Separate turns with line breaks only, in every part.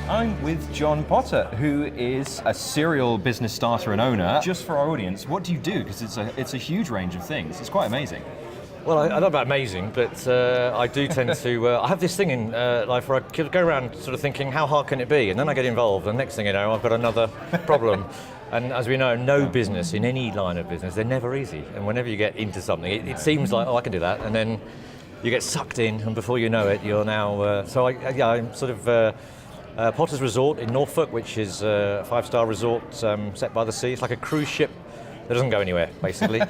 I'm with John Potter, who is a serial business starter and owner. Just for our audience, what do you do? Because it's a huge range of things. It's quite amazing.
Well, I don't know about amazing, but I do tend to, I have this thing in life where I go around sort of thinking, how hard can it be? And then I get involved, and next thing you know, I've got another problem. And as we know, no business, in any line of business, they're never easy. And whenever you get into something, it seems like, oh, I can do that. And then you get sucked in, and before you know it, you're now, I'm sort of, Potter's Resort in Norfolk, which is a 5-star resort set by the sea. It's like a cruise ship that doesn't go anywhere, basically.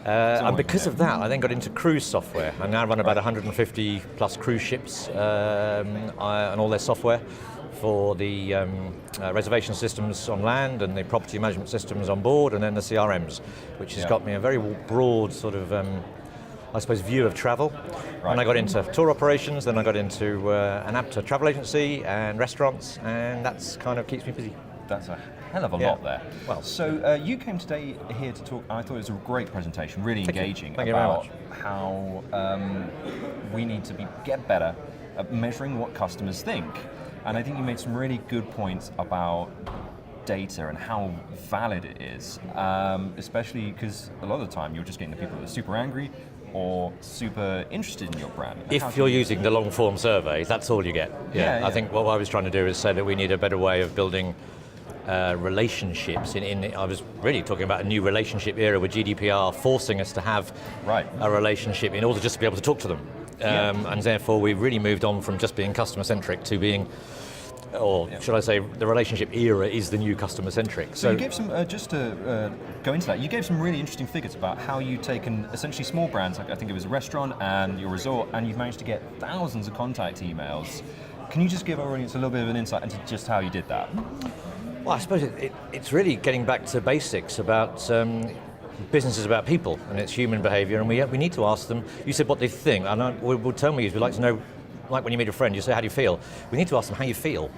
And because of that, I then got into cruise software. I now run about 150 plus cruise ships and all their software for the reservation systems on land and the property management systems on board, and then the CRMs, which has got me a very broad sort of, I suppose, view of travel. Right. And I got into tour operations, then I got into an app to travel agency and restaurants, and that's kind of keeps me busy.
That's a hell of a lot there. Well, so you came today here to talk. I thought it was a great presentation, really engaging about how we need to get better at measuring what customers think. And I think you made some really good points about data and how valid it is, especially because a lot of the time you're just getting the people that are super angry or super interested in your brand.
If you're using the long form survey, that's all you get. I think what I was trying to do is say that we need a better way of building relationships. I was really talking about a new relationship era with GDPR forcing us to have a relationship in order just to be able to talk to them. And therefore we've really moved on from just being customer centric to being, or should I say, the relationship era is the new customer centric.
So you gave some, just to go into that, you gave some really interesting figures about how you've taken essentially small brands, like I think it was a restaurant and your resort, and you've managed to get thousands of contact emails. Can you just give our audience a little bit of an insight into just how you did that?
Well, I suppose it's really getting back to basics about business is about people, and it's human behaviour, and we need to ask them. You said what they think, and we'll tell me is we like to know, like when you meet a friend, you say, how do you feel? We need to ask them how you feel.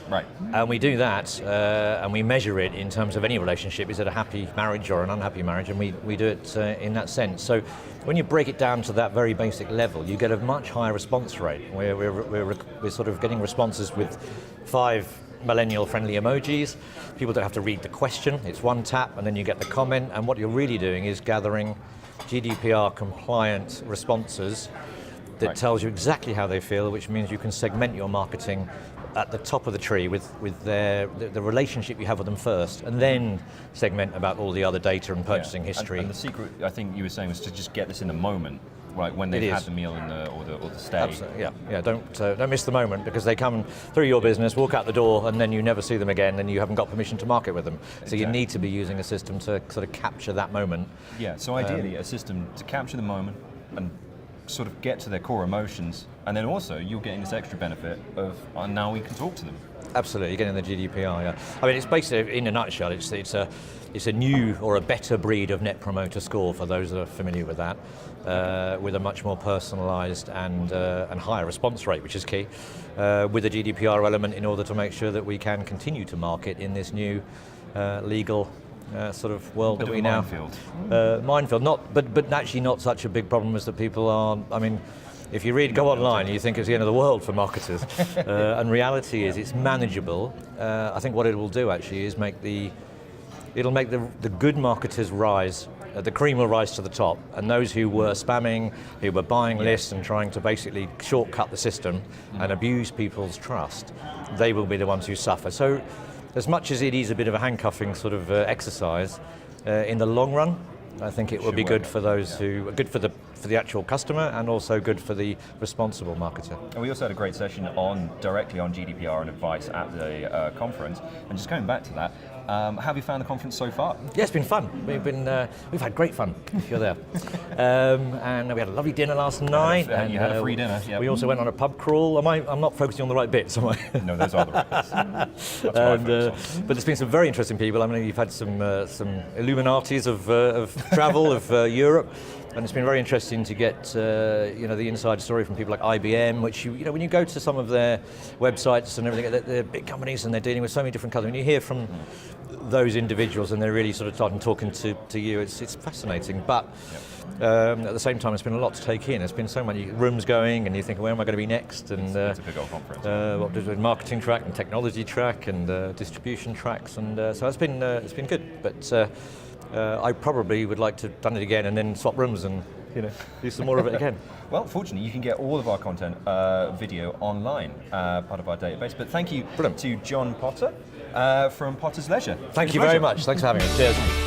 Right.
And we do that, and we measure it in terms of any relationship. Is it a happy marriage or an unhappy marriage? And we do it in that sense. So when you break it down to that very basic level, you get a much higher response rate. We're sort of getting responses with 5 millennial-friendly emojis. People don't have to read the question. It's one tap, and then you get the comment. And what you're really doing is gathering GDPR-compliant responses that tells you exactly how they feel, which means you can segment your marketing at the top of the tree with the relationship you have with them first, and then segment about all the other data and purchasing history.
And the secret, I think you were saying, was to just get this in the moment, right, when they've had the meal or the stay.
Absolutely, yeah. Don't miss the moment, because they come through your business, walk out the door, and then you never see them again, and you haven't got permission to market with them. So you need to be using a system to sort of capture that moment. Yeah.
So ideally, a system to capture the moment and sort of get to their core emotions, and then also you're getting this extra benefit of now we can talk to them.
Absolutely, you're getting the GDPR. Yeah. I mean, it's basically, in a nutshell, it's a new or a better breed of net promoter score for those that are familiar with that, with a much more personalised and higher response rate, which is key, with a GDPR element in order to make sure that we can continue to market in this new legal sort of world that we now. Minefield, but actually not such a big problem as that people are. I mean, if you go online, you think it's the end of the world for marketers, and reality is it's manageable. I think what it will do actually is it'll make the good marketers rise. The cream will rise to the top, and those who were spamming, who were buying lists and trying to basically shortcut the system and abuse people's trust, they will be the ones who suffer. So, as much as it is a bit of a handcuffing sort of exercise, in the long run, I think it will be good for those who, good for the actual customer, and also good for the responsible marketer.
And we also had a great session directly on GDPR and advice at the conference. And just going back to that, how have you found the conference so far?
Yeah, it's been fun. We've had great fun, if you're there. And we had a lovely dinner last night.
And you had a free dinner.
We also went on a pub crawl. I'm not focusing on the right bits, am I?
No, those are the right bits. That's what I focus on.
But there's been some very interesting people. I mean, you've had some Illuminatis of travel, of Europe. And it's been very interesting to get the inside story from people like IBM, which when you go to some of their websites and everything, they're big companies and they're dealing with so many different customers. When you hear from those individuals and they're really sort of starting talking to you. It's fascinating, but at the same time, it's been a lot to take in. There's been so many rooms going, and you think, where am I going to be next? And
it's a big old conference.
What does the marketing track and technology track and distribution tracks, and so it's been good. But I probably would like to have done it again and then swap rooms and do some more of it again.
Well, fortunately, you can get all of our content video online, part of our database. But thank you to John Potter from Potter's Leisure.
Thank you very much. Thanks for having us. Cheers.